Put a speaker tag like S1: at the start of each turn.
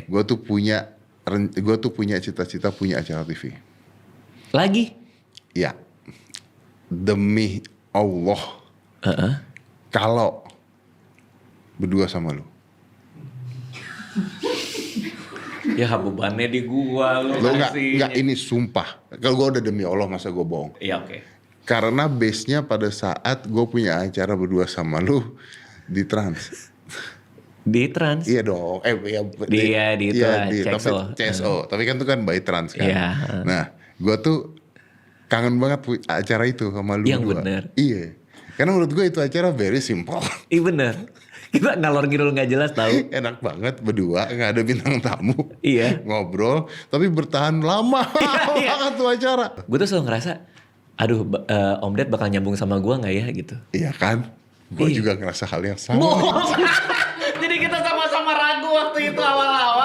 S1: Gue tuh punya cita-cita punya acara TV.
S2: Lagi?
S1: Ya, demi Allah, kalau berdua sama lu.
S2: Ya bebannya di gua lu
S1: Nggak, ini sumpah. Kalau gue udah demi Allah, masa gue bohong.
S2: Iya oke.
S1: Karena base-nya pada saat gue punya acara berdua sama lu di Trans.
S2: Di Trans?
S1: Iya dong.
S2: Di CXO.
S1: CSO. Tapi kan itu kan by Trans kan.
S2: Iya.
S1: Nah, gue tuh kangen banget acara itu sama lu
S2: Yang
S1: berdua.
S2: bener.
S1: Iya. Karena menurut gue itu acara very simple.
S2: Iya bener. Kita ngalor ngidul nggak jelas tahu.
S1: Enak banget berdua, nggak ada bintang tamu.
S2: Iya.
S1: Ngobrol, tapi bertahan lama banget tuh acara.
S2: Gue tuh selalu ngerasa, aduh Om Ded bakal nyambung sama gue nggak ya gitu.
S1: Iya kan? Gue juga ngerasa hal yang sama.
S2: Jadi kita sama-sama ragu waktu itu awal-awal.